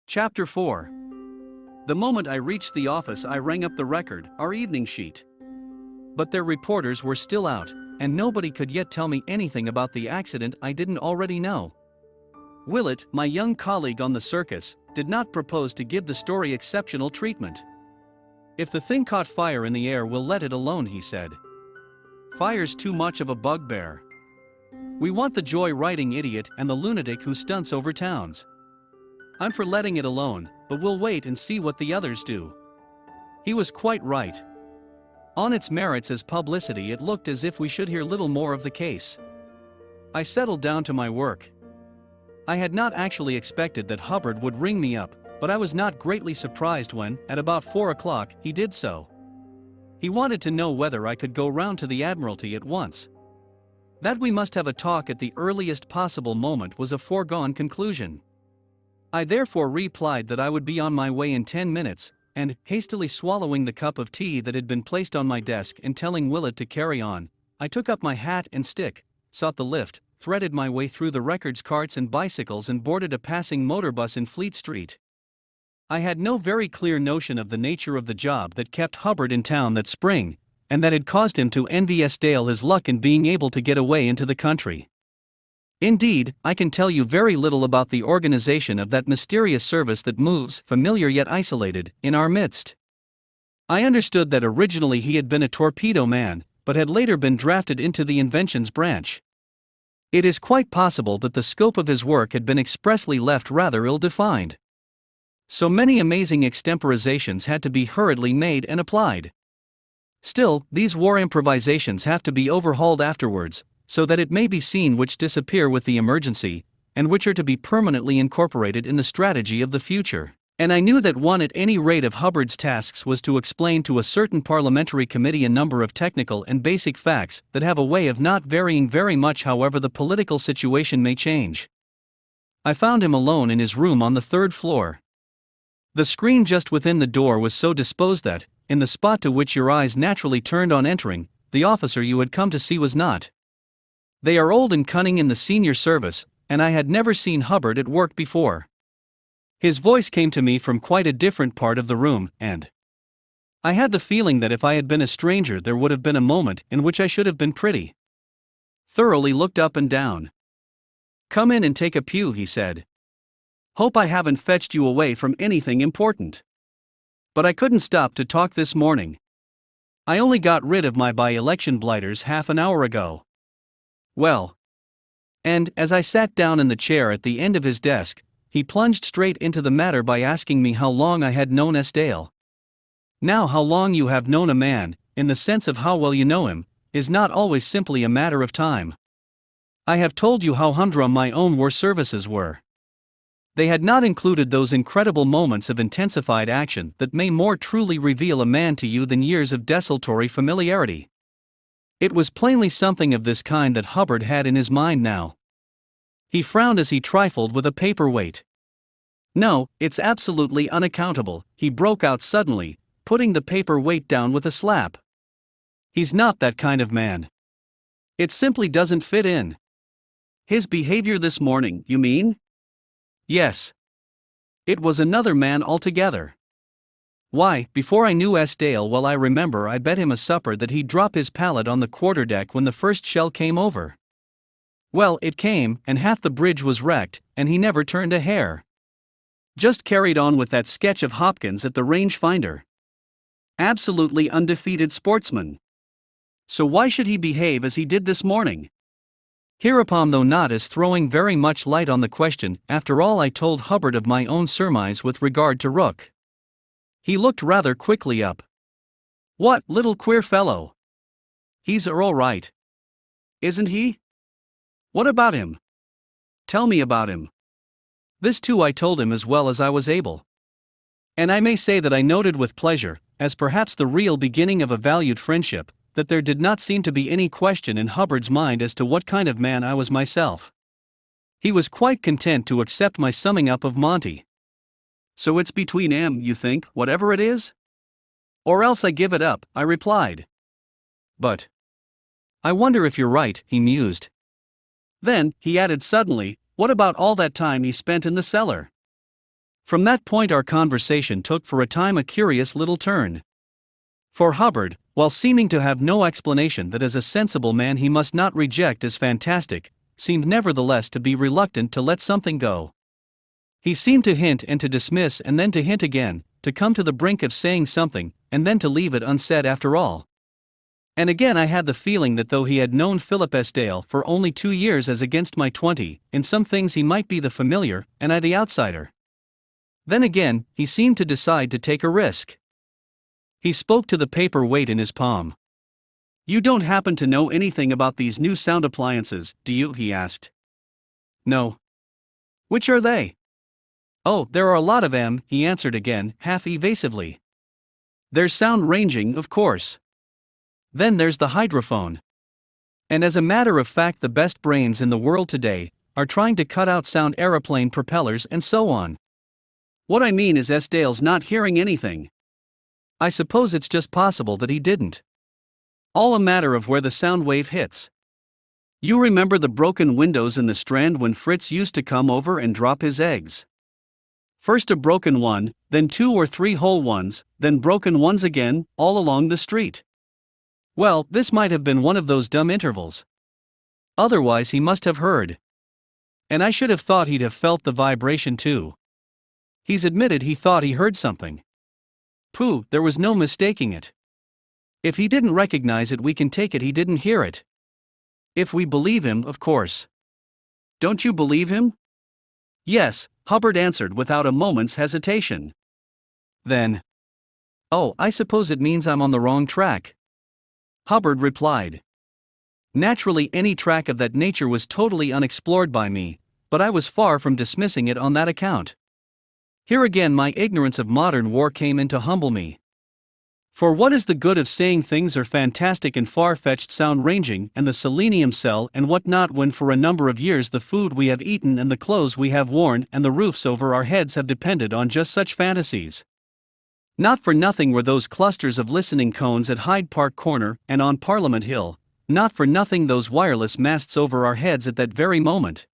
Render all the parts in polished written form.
Chapter 4. The moment I reached the office, I rang up the Record, our evening sheet. But their reporters were still out, and nobody could yet tell me anything about the accident I didn't already know. Willett, my young colleague on the circus, did not propose to give the story exceptional treatment. "If the thing caught fire in the air, we'll let it alone," he said. "Fire's too much of a bugbear. We want the joy-riding idiot and the lunatic who stunts over towns. I'm for letting it alone, but we'll wait and see what the others do." He was quite right. On its merits as publicity, it looked as if we should hear little more of the case. I settled down to my work. I had not actually expected that Hubbard would ring me up, but I was not greatly surprised when, at about 4 o'clock, he did so. He wanted to know whether I could go round to the Admiralty at once. That we must have a talk at the earliest possible moment was a foregone conclusion. I therefore replied that I would be on my way in 10 minutes, and, hastily swallowing the cup of tea that had been placed on my desk and telling Willett to carry on, I took up my hat and stick, sought the lift, threaded my way through the Records carts and bicycles and boarded a passing motor bus in Fleet Street. I had no very clear notion of the nature of the job that kept Hubbard in town that spring, and that had caused him to envy Estelle his luck in being able to get away into the country. Indeed, I can tell you very little about the organization of that mysterious service that moves, familiar yet isolated, in our midst. I understood that originally he had been a torpedo man, but had later been drafted into the inventions branch. It is quite possible that the scope of his work had been expressly left rather ill-defined. So many amazing extemporizations had to be hurriedly made and applied. Still, these war improvisations have to be overhauled afterwards, so that it may be seen which disappear with the emergency, and which are to be permanently incorporated in the strategy of the future. And I knew that one at any rate of Hubbard's tasks was to explain to a certain parliamentary committee a number of technical and basic facts that have a way of not varying very much however the political situation may change. I found him alone in his room on the 3rd floor. The screen just within the door was so disposed that, in the spot to which your eyes naturally turned on entering, the officer you had come to see was not. They are old and cunning in the senior service, and I had never seen Hubbard at work before. His voice came to me from quite a different part of the room, and I had the feeling that if I had been a stranger there would have been a moment in which I should have been pretty thoroughly looked up and down. "Come in and take a pew," he said. "Hope I haven't fetched you away from anything important. But I couldn't stop to talk this morning. I only got rid of my by-election blighters half an hour ago." "Well." And, as I sat down in the chair at the end of his desk, he plunged straight into the matter by asking me how long I had known Estelle. Now, how long you have known a man, in the sense of how well you know him, is not always simply a matter of time. I have told you how humdrum my own war services were. They had not included those incredible moments of intensified action that may more truly reveal a man to you than years of desultory familiarity. It was plainly something of this kind that Hubbard had in his mind now. He frowned as he trifled with a paperweight. "No, it's absolutely unaccountable," he broke out suddenly, putting the paperweight down with a slap. "He's not that kind of man. It simply doesn't fit in." "His behavior this morning, you mean?" "Yes. It was another man altogether. Why, before I knew Estelle well, I remember I bet him a supper that he'd drop his pallet on the quarterdeck when the first shell came over. Well, it came, and half the bridge was wrecked, and he never turned a hair. Just carried on with that sketch of Hopkins at the rangefinder. Absolutely undefeated sportsman. So why should he behave as he did this morning?" Hereupon, though not as throwing very much light on the question, after all I told Hubbard of my own surmise with regard to Rook. He looked rather quickly up. "What, little queer fellow? He's all right. Isn't he? What about him? Tell me about him." This too I told him as well as I was able. And I may say that I noted with pleasure, as perhaps the real beginning of a valued friendship, that there did not seem to be any question in Hubbard's mind as to what kind of man I was myself. He was quite content to accept my summing up of Monty. "So it's between 'em, you think, whatever it is? Or else I give it up," I replied. "But I wonder if you're right," he mused. Then, he added suddenly, "What about all that time he spent in the cellar?" From that point our conversation took for a time a curious little turn. For Hubbard, while seeming to have no explanation that as a sensible man he must not reject as fantastic, seemed nevertheless to be reluctant to let something go. He seemed to hint and to dismiss and then to hint again, to come to the brink of saying something, and then to leave it unsaid after all. And again I had the feeling that though he had known Philip Esdale for only 2 years as against my 20, in some things he might be the familiar, and I the outsider. Then again, he seemed to decide to take a risk. He spoke to the paper weight in his palm. "You don't happen to know anything about these new sound appliances, do you?" he asked. "No." "Which are they?" "Oh, there are a lot of 'em," he answered again, half evasively. "There's sound ranging, of course. Then there's the hydrophone. And as a matter of fact the best brains in the world today are trying to cut out sound aeroplane propellers and so on. What I mean is Esdale's not hearing anything. I suppose it's just possible that he didn't. All a matter of where the sound wave hits. You remember the broken windows in the Strand when Fritz used to come over and drop his eggs? First a broken one, then 2 or 3 whole ones, then broken ones again, all along the street. Well, this might have been one of those dumb intervals. Otherwise he must have heard. And I should have thought he'd have felt the vibration too. He's admitted he thought he heard something. Pooh, there was no mistaking it. If he didn't recognize it we can take it he didn't hear it. If we believe him, of course. Don't you believe him?" "Yes," Hubbard answered without a moment's hesitation. "Then, oh, I suppose it means I'm on the wrong track," Hubbard replied. "Naturally any track of that nature was totally unexplored by me, but I was far from dismissing it on that account. Here again my ignorance of modern war came in to humble me. For what is the good of saying things are fantastic and far-fetched sound-ranging and the selenium cell and what not when for a number of years the food we have eaten and the clothes we have worn and the roofs over our heads have depended on just such fantasies? Not for nothing were those clusters of listening cones at Hyde Park Corner and on Parliament Hill, not for nothing those wireless masts over our heads at that very moment.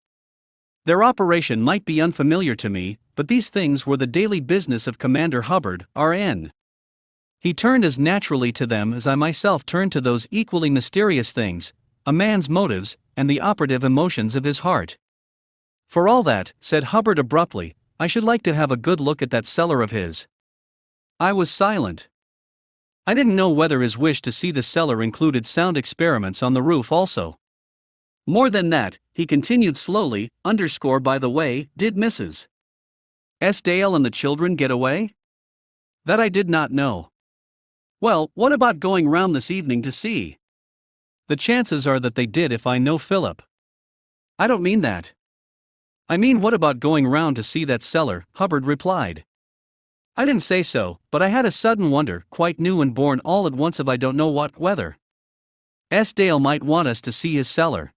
Their operation might be unfamiliar to me, but these things were the daily business of Commander Hubbard, R.N. He turned as naturally to them as I myself turned to those equally mysterious things, a man's motives, and the operative emotions of his heart. "For all that," said Hubbard abruptly, "I should like to have a good look at that cellar of his." I was silent. I didn't know whether his wish to see the cellar included sound experiments on the roof also. "More than that," he continued slowly, underscore by the way, "did Mrs. Esdale and the children get away?" "That I did not know." "Well, what about going round this evening to see?" "The chances are that they did if I know Philip." "I don't mean that. I mean what about going round to see that cellar?" Hubbard replied. "I didn't say so, but I had a sudden wonder, quite new and born all at once of I don't know what whether Esdale might want us to see his cellar.